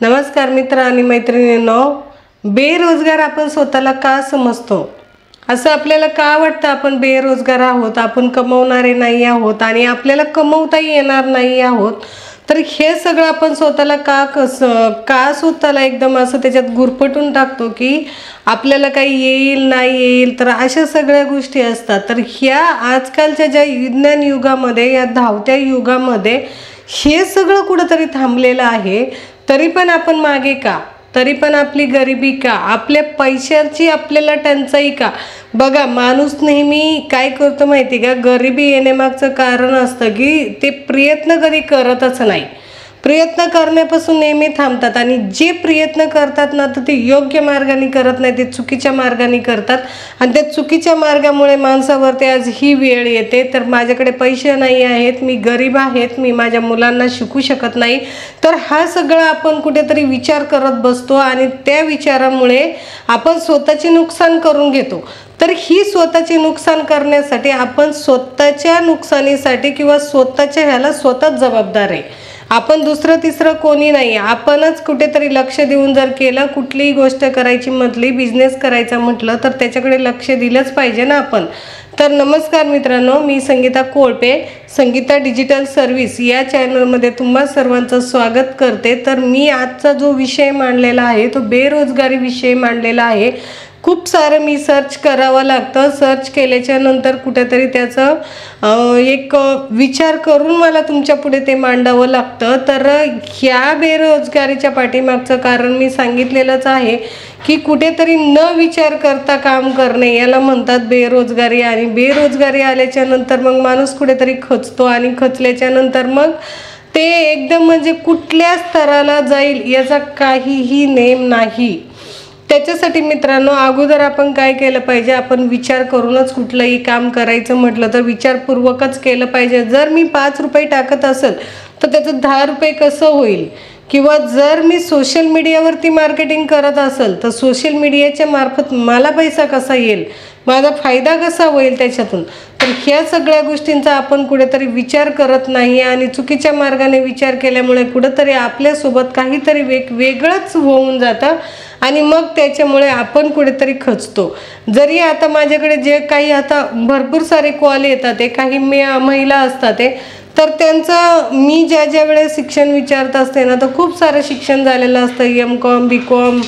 नमस्कार मित्र आणि मैत्रिणींनो, बेरोजगार आपण स्वतःला का समजतो? असं आपल्याला का वाटतं आपण बेरोजगार आहोत, आपण कमवणारे नाही आहोत आणि आपल्याला कमवताही येणार नाही आहोत? तर हे सगळं आपण स्वतःला का स्वतःला एकदम असं त्याच्यात गुरफटून टाकतो की आपल्याला काही येईल नाही येईल, तर अशा सगळ्या गोष्टी असतात. तर ह्या आजकालच्या ज्या विज्ञान युगामध्ये, या धावत्या युगामध्ये हे सगळं कुठंतरी थांबलेलं आहे. तरी पण आपण मागे का? तरी पण आपली गरिबी का? आपल्या पैशाची आपल्याला टंचाई का? बघा, माणूस नेहमी काय करतो माहिती का? गरिबी येण्यामागचं कारण असतं की ते प्रयत्न कधी करतच नाही. प्रयत्न करण्यापासून नेहमी थांबतात आणि जे प्रयत्न करतात ना, तर ते योग्य मार्गाने करत नाही, ते चुकीच्या मार्गाने करतात. आणि त्या चुकीच्या मार्गामुळे माणसावरती आज ही वेळ येते. तर माझ्याकडे पैसे नाही आहेत, मी गरीब आहेत, मी माझ्या मुलांना शिकू शकत नाही, तर हा सगळा आपण कुठेतरी विचार करत बसतो आणि त्या विचारामुळे आपण स्वतःचे नुकसान करून घेतो. तर ही स्वतःचे नुकसान करण्यासाठी आपण स्वतःच्या नुकसानीसाठी किंवा स्वतःच्या ह्याला स्वतःच जबाबदार आहे. आपण दुसरं तिसरं कोणी नाही. आपणच कुठेतरी लक्ष देऊन जर केलं, कुठलीही गोष्ट करायची म्हटली, बिझनेस करायचा म्हटलं, तर त्याच्याकडे लक्ष दिलंच पाहिजे ना आपण. तर नमस्कार मित्रांनो, मी संगीता कोळपे, संगीता डिजिटल सर्व्हिस या चॅनलमध्ये तुम्हा सर्वांचं स्वागत करते. तर मी आजचा जो विषय मांडलेला आहे तो बेरोजगारी विषय मांडलेला आहे. खूप सारं मी सर्च करावं लागतं. सर्च केल्याच्या नंतर कुठेतरी त्याचं एक विचार करून मला तुमच्या पुढे ते मांडावं लागतं. तर ह्या बेरोजगारीच्या पाठीमागचं कारण मी सांगितलेलंच आहे की कुठेतरी न विचार करता काम करणे याला म्हणतात बेरोजगारी. आणि बेरोजगारी आल्याच्या नंतर मग माणूस कुठेतरी खचतो आणि खचल्याच्या नंतर मग ते एकदम म्हणजे कुठल्या स्तराला जाईल याचा काहीही नेम नाही. त्याच्यासाठी मित्रांनो, अगोदर आपण काय केलं पाहिजे? आपण विचार करूनच कुठलंही काम करायचं म्हटलं तर विचारपूर्वकच केलं पाहिजे. जर मी 5 रुपये टाकत असेल तर त्याचं 10 रुपये कसं होईल? किंवा जर मी सोशल मीडियावरती मार्केटिंग करत असेल तर सोशल मीडियाच्या मार्फत मला पैसा कसा येईल, माझा फायदा कसा होईल त्याच्यातून? तर ह्या सगळ्या गोष्टींचा आपण कुठेतरी विचार करत नाही आणि चुकीच्या मार्गाने विचार केल्यामुळे कुठेतरी आपल्यासोबत काहीतरी वेगळंच होऊन जातं आणि मग त्याच्यामुळे आपण कुठेतरी खचतो. जरी आता माझ्याकडे जे काही आता भरपूर सारे कॉल येतात, ते काही महिला असतात ते, तर त्यांचं मी ज्या वेळेस शिक्षण विचारत असते ना, तर खूप सारं शिक्षण झालेलं असतं. M.Com, B.Com,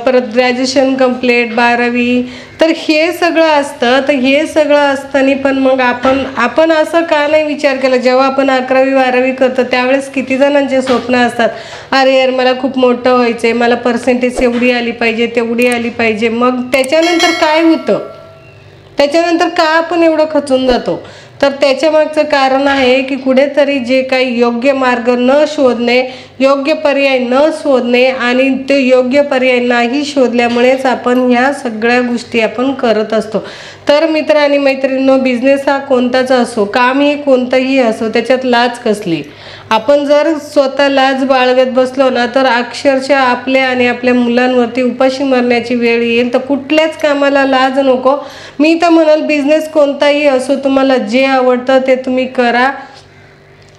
परत ग्रॅज्युएशन कंप्लीट, 12वी, तर हे सगळं असतं. तर हे सगळं असताना पण मग आपण असं का नाही विचार केला? जेव्हा आपण 11वी 12वी करतो त्यावेळेस किती जणांचे स्वप्न असतात, अरे यार मला खूप मोठं व्हायचं आहे, मला पर्सेंटेज एवढी आली पाहिजे, तेवढी आली पाहिजे. मग त्याच्यानंतर काय होतं? त्याच्यानंतर का आपण एवढं खचून जातो? तर त्याच्यामागचं कारण आहे की कुठेतरी जे काही योग्य मार्ग न शोधणे, योग्य पर्याय न शोधणे आणि ते योग्य पर्याय नाही शोधल्यामुळेच आपण ह्या सगळ्या गोष्टी आपण करत असतो. तर मित्र आणि मैत्रिणींनो, बिझनेस हा कोणताच असो, काम हे कोणतंही असो, त्याच्यात लाज कसली? आपण जर स्वतः लाज बाळगत बसलो ना, तर अक्षरशः आपल्या आणि आपल्या मुलांवरती उपाशी मरण्याची वेळ येईल. तर कुठल्याच कामाला लाज नको. मी तर म्हणाल, बिझनेस कोणताही असो, तुम्हाला जे आवडतं ते तुम्ही करा.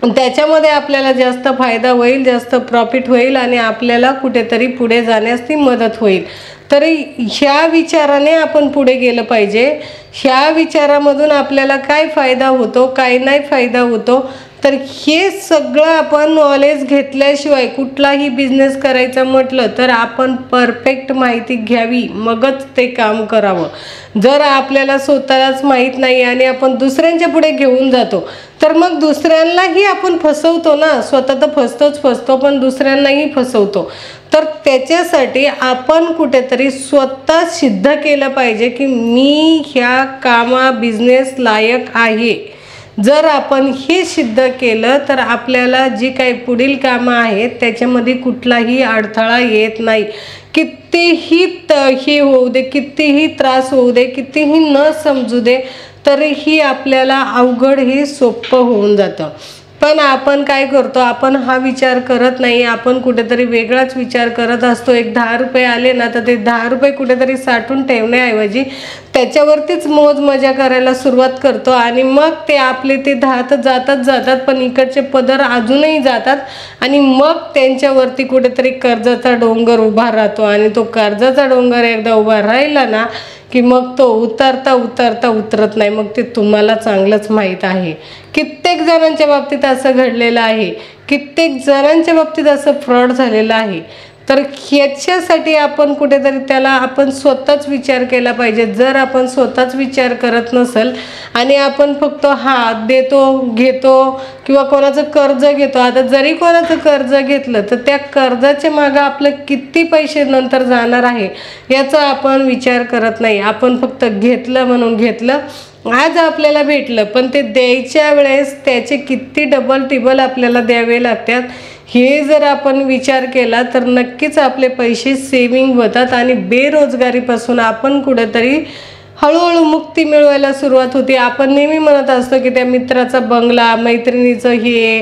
त्याच्यामध्ये आपल्याला जास्त फायदा होईल, जास्त प्रॉफिट होईल आणि आपल्याला कुठेतरी पुढे जाण्यास ती मदत होईल. तरी ह्या विचाराने आपण पुढे गेलं पाहिजे. ह्या विचारामधून आपल्याला काय फायदा होतो, काय नाही फायदा होतो, तर हे सगळं आपण नॉलेज घेतल्याशिवाय कुठलाही बिझनेस करायचा म्हटलं तर आपण परफेक्ट माहिती घ्यावी, मगच ते काम करावं. जर आपल्याला स्वतःलाच माहीत नाही आणि आपण दुसऱ्यांच्या पुढे घेऊन जातो, तर मग दुसऱ्यांनाही आपण फसवतो ना. स्वतः तर फसतो पण दुसऱ्यांनाही फसवतो. तर त्याच्यासाठी आपण कुठेतरी स्वतः सिद्ध केलं पाहिजे की मी ह्या बिझनेस लायक आहे. जर आपण हे सिद्ध केलं तर आपल्याला जी काही पुढील कामं आहेत त्याच्यामध्ये कुठलाही अडथळा येत नाही. कितीही हे होऊ दे, कितीही त्रास होऊ दे, कितीही न समजू दे, तरीही आपल्याला अवघड हे सोपं होऊन जातं. पण आपण काय करतो, आपण हा विचार करत नाही, आपण कुठेतरी वेगळाच विचार करत असतो. एक 10 रुपये आले ना तर ते 10 रुपये कुठेतरी साठवून ठेवण्याऐवजी त्याच्यावरतीच मौज मजा करायला सुरुवात करतो आणि मग ते आपले ते 10 तर जातात पण इकडचे पदर अजूनही जातात आणि मग त्यांच्यावरती कुठेतरी कर्जाचा डोंगर उभा राहतो आणि तो कर्जाचा डोंगर एकदा उभा राहिला ना की मग तो उतरता उतरत नाही. मग ते तुम्हाला चांगलंच माहीत आहे. कित्येक जणांच्या बाबतीत असं घडलेलं आहे, कित्येक जणांच्या बाबतीत असं फ्रॉड झालेलं आहे. तर ह्याच्यासाठी आपण कुठेतरी त्याला आपण स्वतःच विचार केला पाहिजे. जर आपण स्वतःच विचार करत नसेल आणि आपण फक्त देतो घेतो किंवा कोणाचं कर्ज घेतो, आता जरी कोणाचं कर्ज घेतलं तर त्या कर्जाच्या मागं आपलं किती पैसे नंतर जाणार आहे याचा आपण विचार करत नाही. आपण फक्त घेतलं म्हणून घेतलं, आज आपल्याला भेटलं, पण ते द्यायच्या वेळेस त्याचे किती डबल टिबल आपल्याला द्यावे लागतात हे जर आपण विचार केला तर नक्कीच आपले पैसे सेविंग होतात आणि बेरोजगारीपासून आपण कुठेतरी हळूहळू मुक्ती मिळवायला सुरुवात होते. आपण नेहमी म्हणत असतो की त्या मित्राचा बंगला, मैत्रिणीचं हे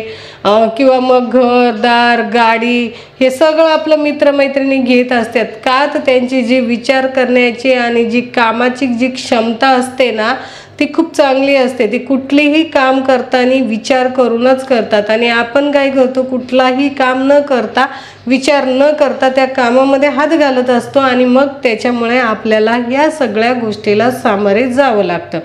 किंवा मग घरदार गाडी हे सगळं आपलं मित्रमैत्रिणी घेत असतात का, तर त्यांची जी विचार करण्याची आणि जी कामाची जी क्षमता असते ना ती खूप चांगली असते. ती कुठलीही काम करताना विचार करूनच करतात आणि आपण काय करतो, कुठलाही काम न करता विचार न करता त्या कामामध्ये हात घालत असतो आणि मग त्याच्यामुळे आपल्याला या सगळ्या गोष्टीला सामोरे जावं लागतं.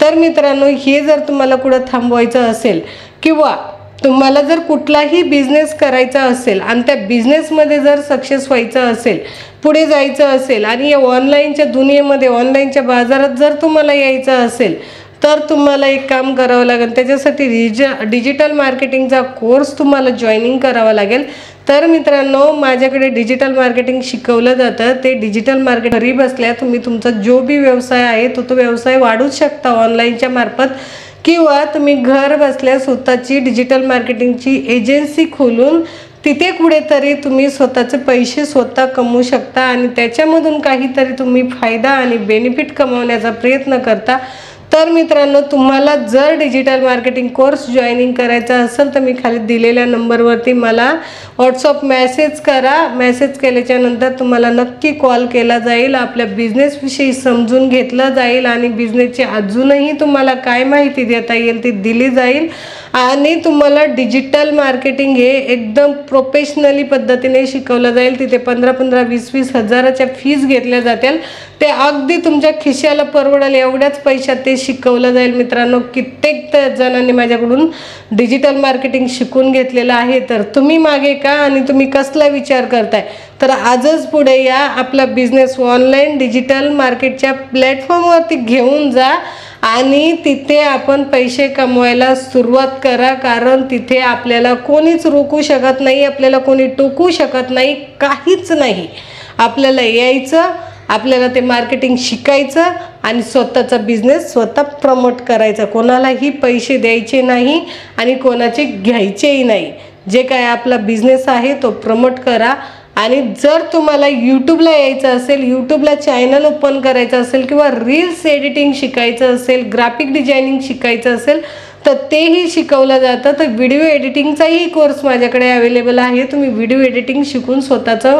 तर मित्रांनो, हे जर तुम्हाला कुठं थांबवायचं असेल किंवा तुम्हाला जर कुठलाही बिझनेस करायचा असेल आणि त्या बिझनेसमध्ये जर सक्सेस व्हायचं असेल, पुढे जायचं असेल आणि या ऑनलाईनच्या दुनियेमध्ये ऑनलाईनच्या बाजारात जर तुम्हाला यायचं असेल तर तुम्हाला एक काम करावं लागेल. त्याच्यासाठी डिजिटल मार्केटिंगचा कोर्स तुम्हाला जॉईनिंग करावा लागेल. तर मित्रांनो, माझ्याकडे डिजिटल मार्केटिंग शिकवलं जातं. ते डिजिटल मार्केट घरी बसल्या तुम्ही तुमचा जो बी व्यवसाय आहे तो व्यवसाय वाढूच शकता ऑनलाईनच्या मार्फत, किंवा तुम्ही घर बसल्या स्वतःची डिजिटल मार्केटिंगची एजन्सी खोलून तिथे कुठेतरी तुम्ही स्वतःचे पैसे स्वतः कमवू शकता आणि त्याच्यामधून काहीतरी तुम्ही फायदा आणि बेनिफिट कमवण्याचा प्रयत्न करता. तर मित्रांनो, तुम्हाला जर डिजिटल मार्केटिंग कोर्स जॉईनिंग करायचा असेल तर मी खाली दिलेल्या नंबरवरती मला व्हॉट्सअप मेसेज करा. मेसेज केल्याच्या नंतर तुम्हाला नक्की कॉल केला जाईल, आपल्या बिझनेसविषयी समजून घेतलं जाईल आणि बिझनेसची अजूनही तुम्हाला काय माहिती देता येईल ती दिली जाईल आणि तुम्हाला डिजिटल मार्केटिंग हे एकदम प्रोफेशनली पद्धतीने शिकवलं जाईल. तिथे 15-15, 20-20 हजाराच्या फीज घेतल्या जातील. ते अगदी तुमच्या खिशाला परवडेल एवढ्याच पैशात ते शिकवलं जाईल. मित्रांनो, कित्येक जणांनी माझ्याकडून डिजिटल मार्केटिंग शिकून घेतलेलं आहे. तर तुम्ही मागे का आणि तुम्ही कसला विचार करताय, तर आजच पुढे या, आपला बिझनेस ऑनलाईन डिजिटल मार्केटच्या प्लॅटफॉर्मवरती घेऊन जा आणि तिथे आपण पैसे कमवायला सुरुवात करा. कारण तिथे आपल्याला कोणीच रोखू शकत नाही, आपल्याला कोणी टोकू शकत नाही, काहीच नाही. आपल्याला यायचं, आपल्याला ते मार्केटिंग शिकायचं आणि स्वतःचा बिझनेस स्वतः प्रमोट करायचा. कोणालाही पैसे द्यायचे नाही आणि कोणाचे घ्यायचेही नाही. जे काय आपला बिझनेस आहे तो प्रमोट करा. आणि जर तुम्हाला यूट्यूबला यायचं असेल, यूट्यूबला चॅनल ओपन करायचं असेल किंवा रील्स एडिटिंग शिकायचं असेल, ग्राफिक डिझायनिंग शिकायचं असेल तर तेही शिकवलं जातं. तर व्हिडिओ एडिटिंगचाही कोर्स माझ्याकडे अवेलेबल आहे. तुम्ही व्हिडिओ एडिटिंग शिकून स्वतःचा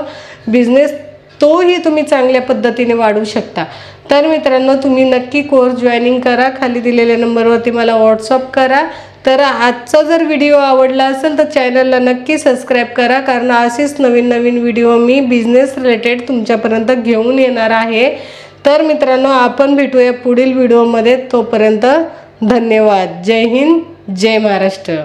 बिझनेस तोही तुम्ही चांगल्या पद्धतीने वाढवू शकता. तर मित्रांनो, तुम्ही नक्की कोर्स जॉईनिंग करा. खाली दिलेल्या नंबरवरती मला व्हॉट्सअप करा. तर आजचा जर व्हिडिओ आवडला असेल तर चॅनलला नक्की सबस्क्राईब करा, कारण असेच नवीन नवीन व्हिडिओ मी बिझनेस रिलेटेड तुमच्यापर्यंत घेऊन येणार आहे. तर मित्रांनो, आपण भेटूया पुढील व्हिडिओमध्ये. तोपर्यंत धन्यवाद. जय हिंद, जय महाराष्ट्र.